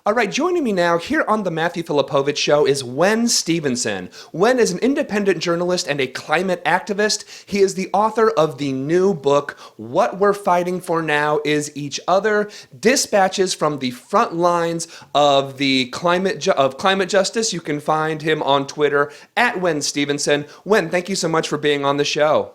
All right, joining me now here on the Matthew Filipowicz Show is Wen Stephenson. Wen is an independent journalist and a climate activist. He is the author of the new book, What We're Fighting For Now Is Each Other, Dispatches from the Front Lines of the Climate Justice. You can find him on Twitter at Wen Stephenson. Wen, thank you so much for being on the show.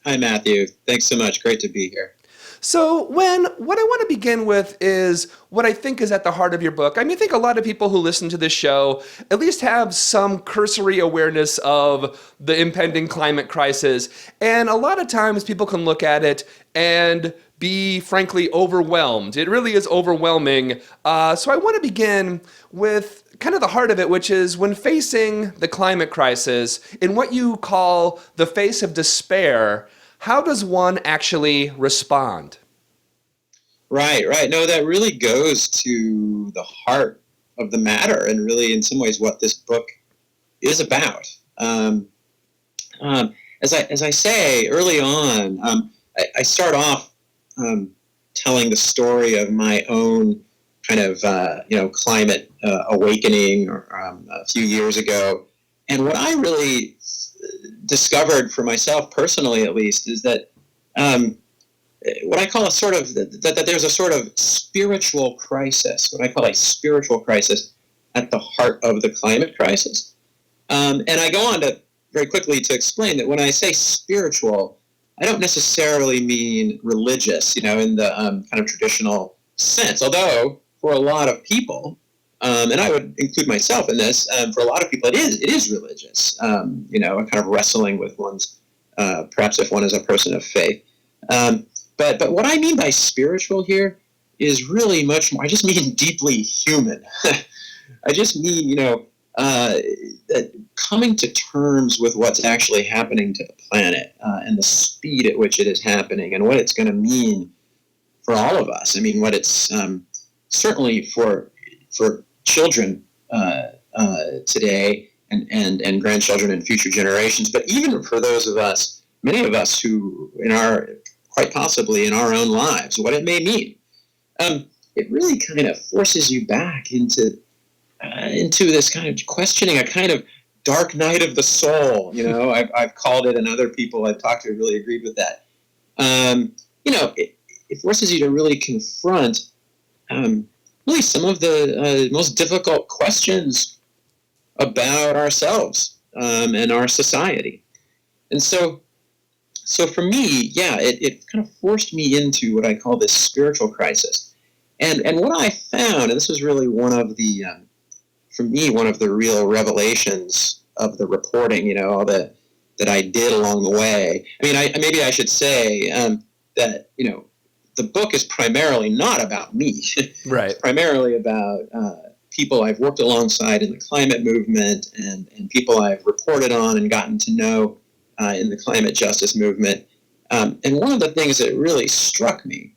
Hi, Matthew. Thanks so much. Great to be here. So, Wen, what I want to begin with is what I think is at the heart of your book. I mean, I think a lot of people who listen to this show at least have some cursory awareness of the impending climate crisis. And a lot of times people can look at it and be, frankly, overwhelmed. It really is overwhelming. So I want to begin with kind of the heart of it, which is when facing the climate crisis, in what you call the face of despair, how does one actually respond? Right. No, that really goes to the heart of the matter and really, in some ways, what this book is about. As I say early on, I start off telling the story of my own kind of climate awakening a few years ago, and what I really discovered for myself personally, at least, is that what I call a sort of that there's a sort of spiritual crisis, what I call a spiritual crisis at the heart of the climate crisis. And I go on to very quickly to explain that when I say spiritual, I don't necessarily mean religious, in the kind of traditional sense, although for a lot of people, and I would include myself in this, for a lot of people it is religious, a kind of wrestling with one's, perhaps if one is a person of faith. But what I mean by spiritual here is really much more, I just mean deeply human. I just mean, that coming to terms with what's actually happening to the planet and the speed at which it is happening and what it's going to mean for all of us. I mean, what it's certainly for children today and grandchildren and future generations, but even for those of us, many of us who quite possibly in our own lives, what it may mean. It really kind of forces you back into this kind of questioning, a kind of dark night of the soul. I've called it, and other people I've talked to really agreed with that. It forces you to really confront really some of the most difficult questions about ourselves and our society. And so for me, it kind of forced me into what I call this spiritual crisis. And what I found, and this was really one of the, for me, one of the real revelations of the reporting, that I did along the way. I mean, maybe I should say that, the book is primarily not about me. Right. It's primarily about people I've worked alongside in the climate movement and people I've reported on and gotten to know in the climate justice movement. And one of the things that really struck me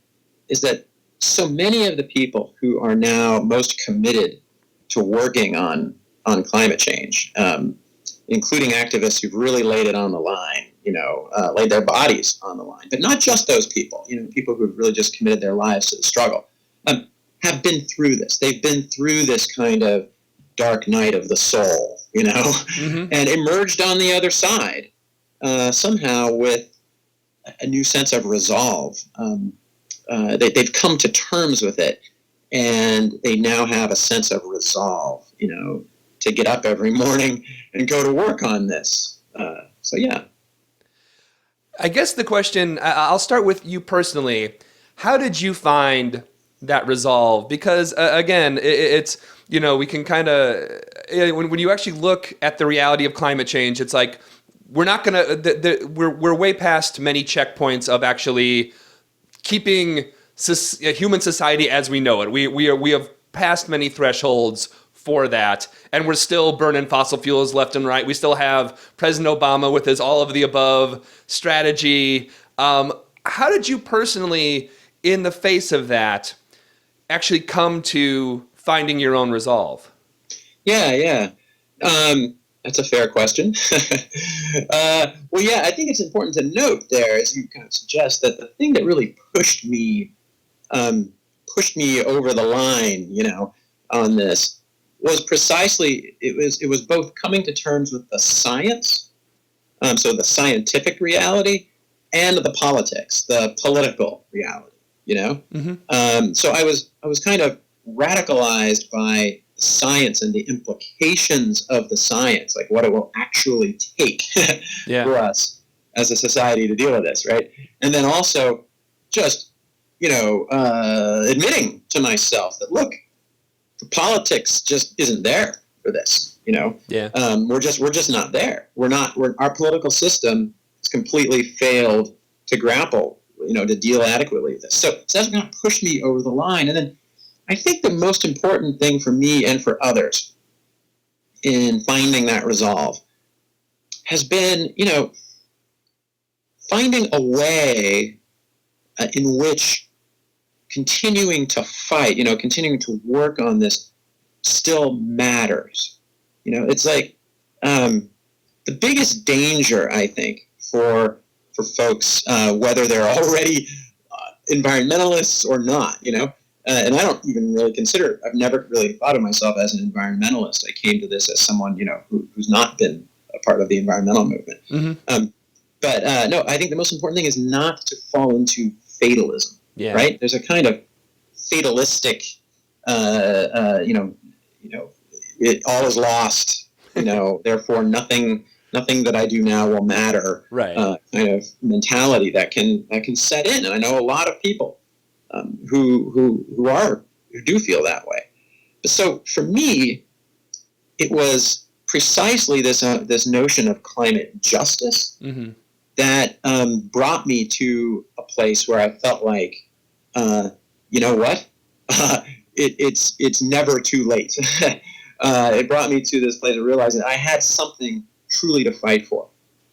is that so many of the people who are now most committed to working on climate change, including activists who've really laid it on the line, laid their bodies on the line, but not just those people, people who've really just committed their lives to the struggle, have been through this. They've been through this kind of dark night of the soul, Mm-hmm. and emerged on the other side somehow with a new sense of resolve. They've come to terms with it, and they now have a sense of resolve, to get up every morning and go to work on this. I guess the question, I'll start with you personally. How did you find that resolve? Because again, it's, we can kind of, when you actually look at the reality of climate change, it's like, we're not going to, we're way past many checkpoints of actually keeping human society as we know it. We have passed many thresholds for that, and we're still burning fossil fuels left and right. We still have President Obama with his all of the above strategy. How did you personally, in the face of that, actually come to finding your own resolve? Yeah. That's a fair question. I think it's important to note there, as you kind of suggest, that the thing that really pushed me over the line, on this was precisely, it was both coming to terms with the science, so the scientific reality, and the politics, the political reality, you know? Mm-hmm. So I was kind of radicalized by the science and the implications of the science, like what it will actually take for us as a society to deal with this, right? And then also just, admitting to myself that, look, the politics just isn't there for this, Yeah. We're just not there. Our political system has completely failed to grapple, to deal adequately with this. So that's going to push me over the line. And then I think the most important thing for me and for others in finding that resolve has been, finding a way in which continuing to fight, continuing to work on this still matters. It's like the biggest danger, I think, for folks, whether they're already environmentalists or not, and I don't even really I've never really thought of myself as an environmentalist. I came to this as someone, who's not been a part of the environmental movement. Mm-hmm. But no, I think the most important thing is not to fall into fatalism. Yeah. Right? There's a kind of fatalistic, all is lost. Therefore nothing that I do now will matter. Right. Kind of mentality that can set in, and I know a lot of people who do feel that way. So for me, it was precisely this notion of climate justice mm-hmm. that brought me to a place where I felt like, you know what? It's never too late. It brought me to this place of realizing I had something truly to fight for,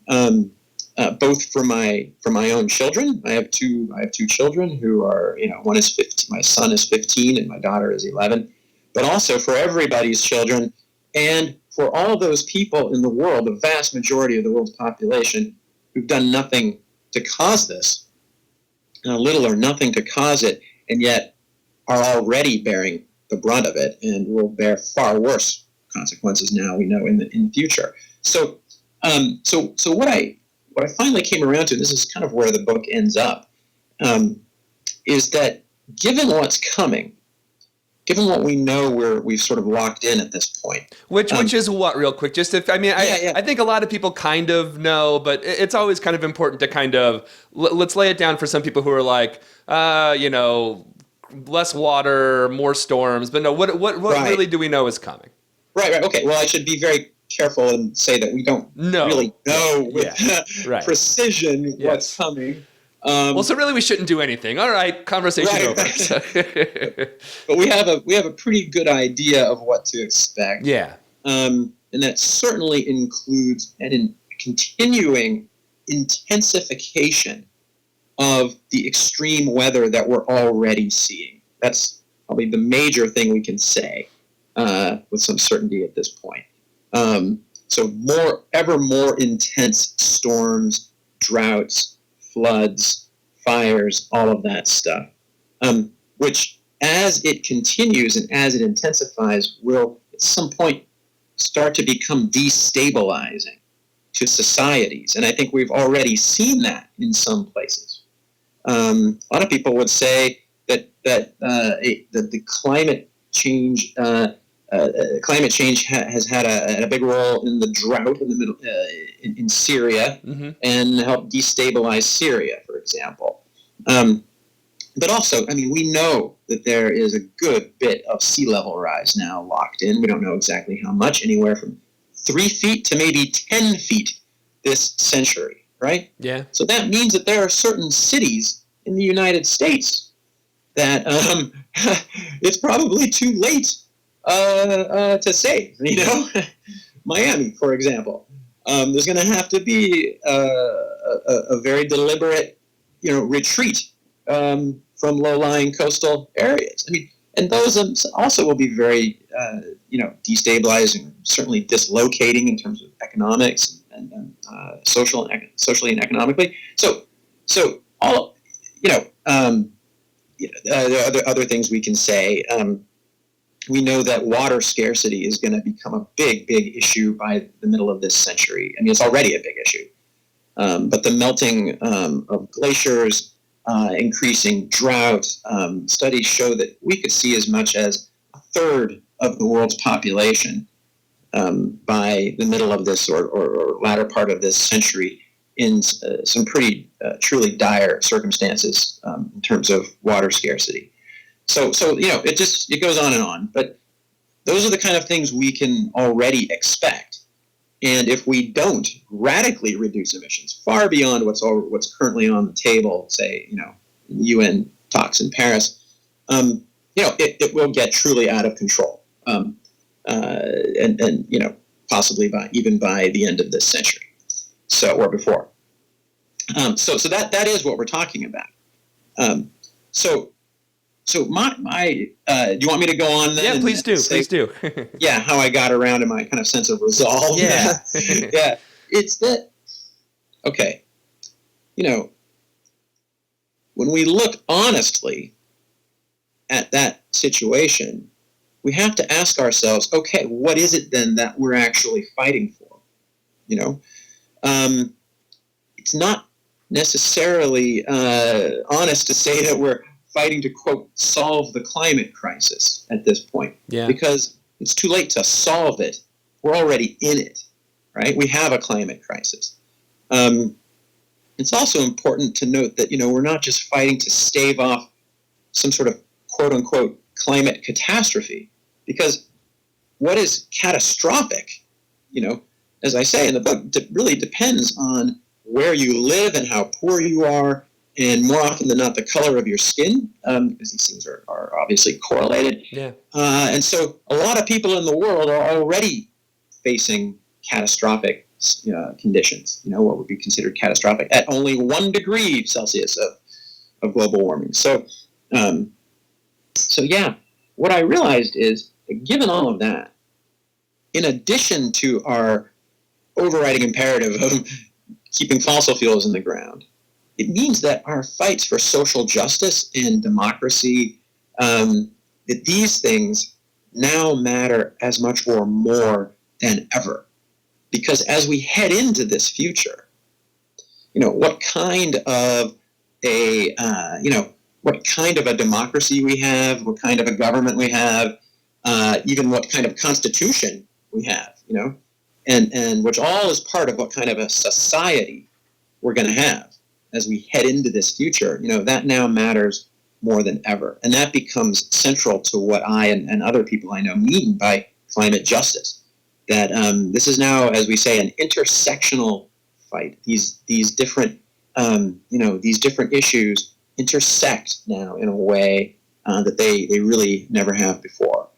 both for my own children. I have two children who are, one is 15, my son is 15, and my daughter is 11, but also for everybody's children, and for all those people in the world, the vast majority of the world's population, who've done nothing to cause this, little or nothing to cause it, and yet are already bearing the brunt of it, and will bear far worse consequences now, we know, in the future. So what I finally came around to, and this is kind of where the book ends up, is that given what's coming, given what we know we've sort of locked in at this point. Which is what, real quick, just if, I think a lot of people kind of know, but it's always kind of important to kind of, let's lay it down for some people who are like, less water, more storms, but no, what right. really do we know is coming? Right. Okay. Well, I should be very careful and say that we don't really know with right. precision what's coming. So really we shouldn't do anything. All right, conversation over. But we have a pretty good idea of what to expect. Yeah. And that certainly includes a continuing intensification of the extreme weather that we're already seeing. That's probably the major thing we can say with some certainty at this point. So ever more intense storms, droughts, floods, fires, all of that stuff, which as it continues and as it intensifies will at some point start to become destabilizing to societies. And I think we've already seen that in some places. A lot of people would say that the climate change has had a big role in the drought in the middle in Syria, mm-hmm. and helped destabilize Syria, for example. But also, we know that there is a good bit of sea level rise now locked in. We don't know exactly how much, anywhere from 3 feet to maybe 10 feet this century, right? Yeah. So that means that there are certain cities in the United States that it's probably too late to save, Miami, for example. There's going to have to be a very deliberate, retreat from low-lying coastal areas. And those also will be very, destabilizing, certainly dislocating in terms of economics and socially and economically. So all, there are other things we can say. we know that water scarcity is going to become a big, big issue by the middle of this century. I mean, it's already a big issue. But the melting of glaciers, increasing drought, studies show that we could see as much as a third of the world's population by the middle of this or latter part of this century in some pretty truly dire circumstances in terms of water scarcity. So it goes on and on. But those are the kind of things we can already expect. And if we don't radically reduce emissions far beyond what's currently on the table, say, UN talks in Paris, it will get truly out of control, and possibly even by the end of this century, or before. So that is what we're talking about. So my do you want me to go on then? Yeah, please do. Please do. Yeah, how I got around to my kind of sense of resolve. Yeah. Yeah. It's that, okay, when we look honestly at that situation, we have to ask ourselves, okay, what is it then that we're actually fighting for? It's not necessarily honest to say that we're fighting to, quote, solve the climate crisis at this point. Yeah. Because it's too late to solve it. We're already in it, right? We have a climate crisis. It's also important to note that, we're not just fighting to stave off some sort of, quote unquote, climate catastrophe. Because what is catastrophic, as I say in the book, really depends on where you live and how poor you are, and more often than not, the color of your skin, because these things are obviously correlated. Yeah. And so a lot of people in the world are already facing catastrophic conditions, what would be considered catastrophic at only 1 degree Celsius of global warming. So yeah, what I realized is that given all of that, in addition to our overriding imperative of keeping fossil fuels in the ground, it means that our fights for social justice and democracy, that these things now matter as much or more than ever. Because as we head into this future, what kind of a democracy we have, what kind of a government we have, even what kind of constitution we have, and which all is part of what kind of a society we're going to have as we head into this future, that now matters more than ever. And that becomes central to what I and other people I know mean by climate justice. That this is now, as we say, an intersectional fight. These different, these different issues intersect now in a way that they really never have before.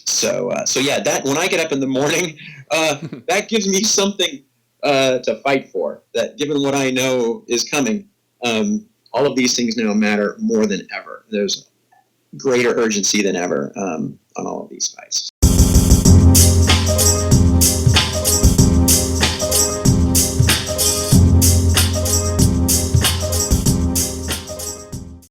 So yeah, that when I get up in the morning, that gives me something to fight for. That given what I know is coming, all of these things now matter more than ever. There's greater urgency than ever on all of these fights.